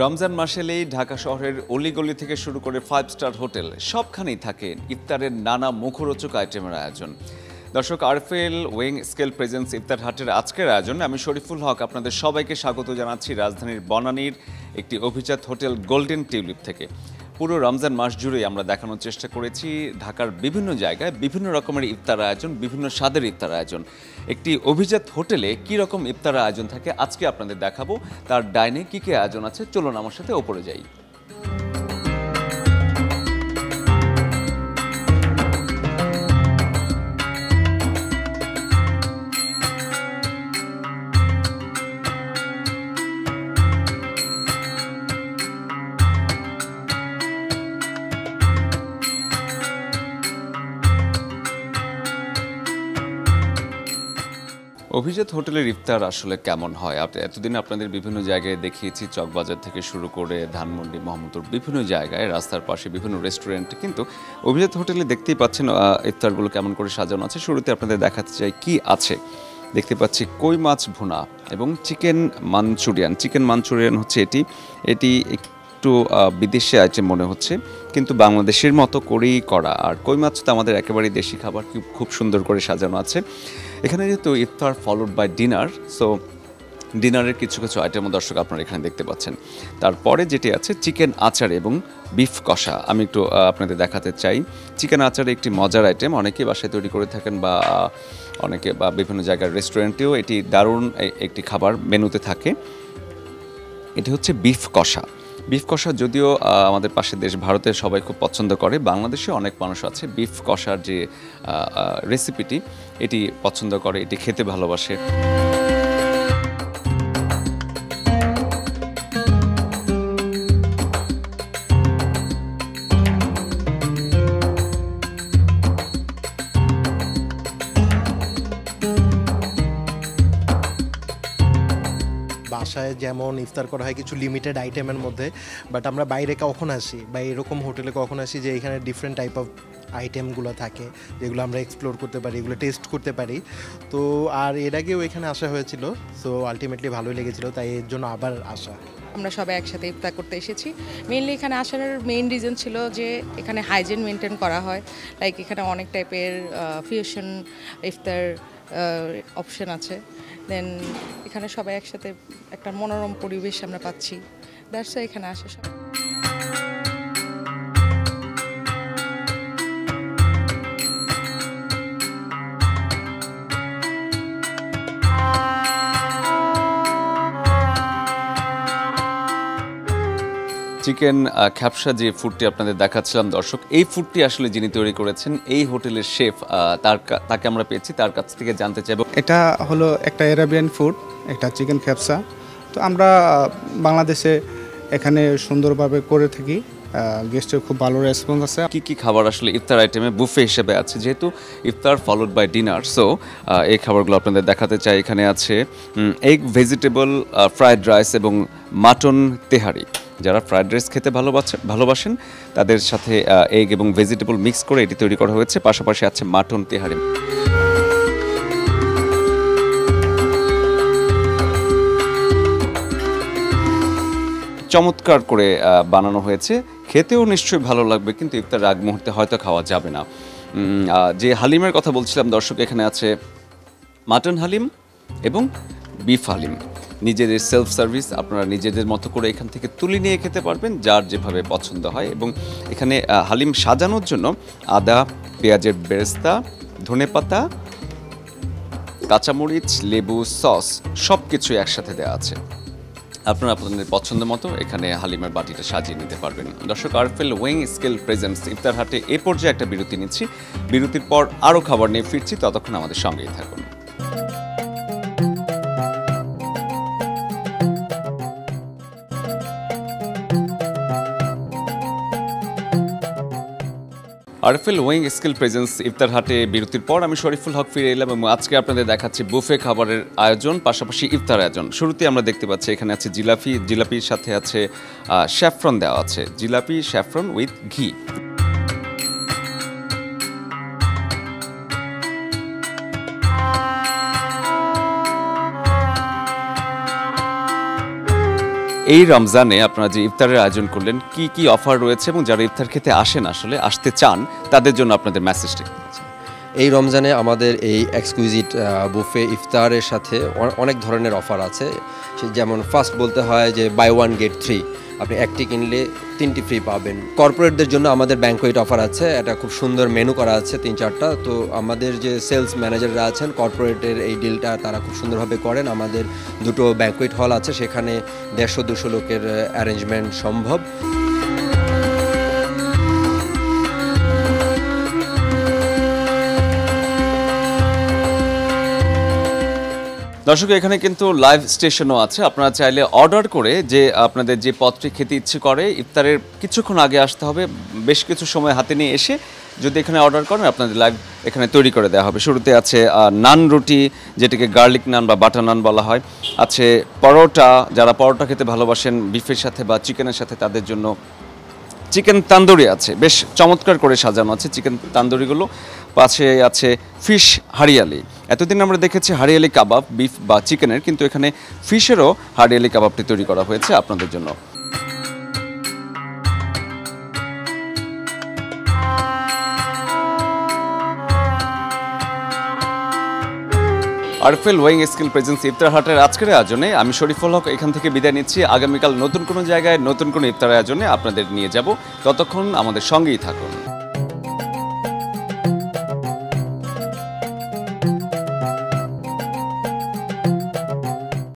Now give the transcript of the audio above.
রমজান মাস এলেই ঢাকা শহরের অলিগলি থেকে শুরু করে 5 স্টার হোটেল সবখানেই থাকে ইফতারের নানা মুখরোচক আইটেমের আয়োজন। দর্শক, আরএফএল ওয়েং স্কেল প্রেজেন্স ইফতার হাটের আজকের আয়োজন আমি শরীফুল হক আপনাদের সবাইকে স্বাগত জানাচ্ছি রাজধানীর বনানীর একটি অভিজাত হোটেল গোল্ডেন টিউলিপ থেকে। পুরো রমজান মাস জুড়েই আমরা দেখানোর চেষ্টা করেছি ঢাকার বিভিন্ন জায়গায় বিভিন্ন রকমের ইফতার আয়োজন, বিভিন্ন স্বাদের ইফতার আয়োজন। একটি অভিজাত হোটেলে কী রকম ইফতার আয়োজন থাকে আজকে আপনাদের দেখাবো। তার ডাইনে কী কী আয়োজন আছে চলুন আমার সাথে ওপরে যাই। অভিজাত হোটেলের ইফতার আসলে কেমন হয়? এতদিন আপনাদের বিভিন্ন জায়গায় দেখিয়েছি, চকবাজার থেকে শুরু করে ধানমন্ডি, মোহাম্মদপুর, বিভিন্ন জায়গায় রাস্তার পাশে বিভিন্ন রেস্টুরেন্টে, কিন্তু অভিজাত হোটেলে দেখতেই পাচ্ছেন ইফতারগুলো কেমন করে সাজানো আছে। শুরুতে আপনাদের দেখাতে চাই কি আছে। দেখতে পাচ্ছি কই মাছ ভুনা এবং চিকেন মাঞ্চুরিয়ান হচ্ছে এটি একটু বিদেশি আইটেম মনে হচ্ছে, কিন্তু বাংলাদেশের মতো করেই করা। আর কই মাছ তো আমাদের একেবারেই দেশি খাবার, খুব সুন্দর করে সাজানো আছে। এখানে যেহেতু ইফতার ফলোড বাই ডিনার, সো ডিনারের কিছু কিছু আইটেমও দর্শক আপনারা এখানে দেখতে পাচ্ছেন। তারপরে যেটি আছে চিকেন আচার এবং বিফ কষা, আমি একটু আপনাদের দেখাতে চাই। চিকেন আচার একটি মজার আইটেম, অনেকেই বাসায় তৈরি করে থাকেন বা অনেকে বা বিভিন্ন জায়গার রেস্টুরেন্টেও এটি দারুণ একটি খাবার মেনুতে থাকে। এটি হচ্ছে বিফ কষা, যদিও আমাদের পাশের দেশ ভারতের সবাই খুব পছন্দ করে, বাংলাদেশে অনেক মানুষ আছে বিফ কষার যে রেসিপিটি এটি পছন্দ করে, এটি খেতে ভালোবাসে। বাসায় যেমন ইফতার করা হয় কিছু লিমিটেড আইটেমের মধ্যে, বাট আমরা বাইরে কখন আসি বা এরকম হোটেলে কখন আসি যে এখানে ডিফারেন্ট টাইপ অফ আইটেমগুলো থাকে যেগুলো আমরা এক্সপ্লোর করতে পারি, এগুলো টেস্ট করতে পারি। তো আর এর আগেও এখানে আসা হয়েছিল, সো আলটিমেটলি ভালোই লেগেছিল, তাই এর জন্য আবার আসা। আমরা সবাই একসাথে ইফতার করতে এসেছি। মেইনলি এখানে আসার মেইন রিজন ছিল যে এখানে হাইজিন মেনটেন করা হয়, লাইক এখানে অনেক টাইপের ফিউশন ইফতার অপশন আছে। দেন এখানে সবাই একসাথে একটা মনোরম পরিবেশ আমরা পাচ্ছি, দ্যাটস ওয়াই এখানে আসা সব। চিকেন খ্যাপসা যে ফুডটি আপনাদের দেখাচ্ছিলাম দর্শক, এই ফুডটি আসলে যিনি তৈরি করেছেন এই হোটেলের শেফ, তাকে আমরা পেয়েছি, তার কাছ থেকে জানতে চাইব। এটা হলো একটা এরাবিয়ান ফুড, একটা চিকেন খ্যাপসা। তো আমরা বাংলাদেশে এখানে সুন্দরভাবে করে থাকি, গেস্টের খুব ভালো রেসপন্স আছে। কি খাবার আসলে ইফতার আইটেমে বুফে হিসেবে আছে, যেহেতু ইফতার ফলোড বাই ডিনার, সো এই খাবারগুলো আপনাদের দেখাতে চাই। এখানে আছে এগ ভেজিটেবল ফ্রাইড রাইস এবং মাটন তেহারি। যারা ফ্রাইড রাইস খেতে ভালোবাসেন তাদের সাথে এগ এবং ভেজিটেবল মিক্স করে এটি তৈরি করা হয়েছে। পাশাপাশি আছে মাটন তেহারি। চমৎকার করে বানানো হয়েছে, খেতেও নিশ্চয়ই ভালো লাগবে, কিন্তু ইফতার আগ মুহূর্তে হয়তো খাওয়া যাবে না। যে হালিমের কথা বলছিলাম দর্শক, এখানে আছে মাটন হালিম এবং বিফ হালিম। নিজেদের সেলফ সার্ভিস, আপনারা নিজেদের মতো করে এখান থেকে তুলে নিয়ে খেতে পারবেন যার যেভাবে পছন্দ হয়। এবং এখানে হালিম সাজানোর জন্য আদা, পেঁয়াজের বেরেস্তা, ধনেপাতা, কাঁচামরিচ, লেবু, সস সব কিছু একসাথে দেওয়া আছে। আপনারা আপনাদের পছন্দ মতো এখানে হালিমের বাটিটা সাজিয়ে নিতে পারবেন। দর্শক, আরএফএল ওয়েং স্কেল প্রেজেন্স ইফতার হাটে এ পর্যায়ে একটা বিরতি নিচ্ছি। বিরতির পর আরও খাবার নিয়ে ফিরছি, ততক্ষণ আমাদের সঙ্গেই থাকুন। আরএফএল ওয়েং স্কিল প্রেজেন্স ইফতার হাটে বিরতির পর আমি শরীফুল হক ফিরে এলাম এবং আজকে আপনাদের দেখাচ্ছি বুফে খাবারের আয়োজন, পাশাপাশি ইফতার আয়োজন। শুরুতে আমরা দেখতে পাচ্ছি এখানে আছে জিলাপির সাথে আছে স্যাফরন দেওয়া আছে, জিলাপি স্যাফরন উইথ ঘি। এই রমজানে আপনারা যে ইফতারের আয়োজন করলেন কি কি অফার রয়েছে এবং যারা ইফতার খেতে আসেন আসলে আসতে চান তাদের জন্য আপনাদের মেসেজটা কি? এই রমজানে আমাদের এই এক্সকুইজিট বুফে ইফতারের সাথে অনেক ধরনের অফার আছে। যেমন ফার্স্ট বলতে হয় যে বাই ওয়ান গেট 3, আপনি একটি কিনলে 3টি ফ্রি পাবেন। কর্পোরেটদের জন্য আমাদের ব্যাংকোয়েট অফার আছে, এটা খুব সুন্দর মেনু করা আছে 3-4টা। তো আমাদের যে সেলস ম্যানেজাররা আছেন কর্পোরেটের এই ডিলটা তারা খুব সুন্দরভাবে করেন। আমাদের 2টো ব্যাংকোয়েট হল আছে, সেখানে 150-200 লোকের অ্যারেঞ্জমেন্ট সম্ভব। দর্শক, এখানে কিন্তু লাইভ স্টেশনও আছে, আপনারা চাইলে অর্ডার করে যে আপনাদের যে পদটি খেতে ইচ্ছে করে ইফতারের কিছুক্ষণ আগে আসতে হবে, বেশ কিছু সময় হাতে নিয়ে এসে যদি এখানে অর্ডার করেন আপনাদের লাইভ এখানে তৈরি করে দেওয়া হবে। শুরুতে আছে নান রুটি, যেটাকে গার্লিক নান বা বাটার নান বলা হয়, আছে পরোটা, যারা পরোটা খেতে ভালোবাসেন বিফের সাথে বা চিকেনের সাথে তাদের জন্য চিকেন তান্দুরি আছে, বেশ চমৎকার করে সাজানো আছে চিকেন তান্দুরিগুলো। পাশে আছে ফিশ হারিয়ালি। এতদিন আমরা দেখেছি হারিয়ালি কাবাব বিফ বা চিকেনের, কিন্তু এখানে ফিশেরও হারিয়ালি কাবাবটি তৈরি করা হয়েছে আপনাদের জন্য। আরএফএল ওয়েইং স্কিল প্রেজেন্স ইফতার হাটের আজকের আয়োজনে আমি শরীফুল হক এখান থেকে বিদায় নিচ্ছি। আগামীকাল নতুন কোনো জায়গায় নতুন কোনো ইফতার আয়োজনে আপনাদের নিয়ে যাব, ততক্ষণ আমাদের সঙ্গেই থাকুন।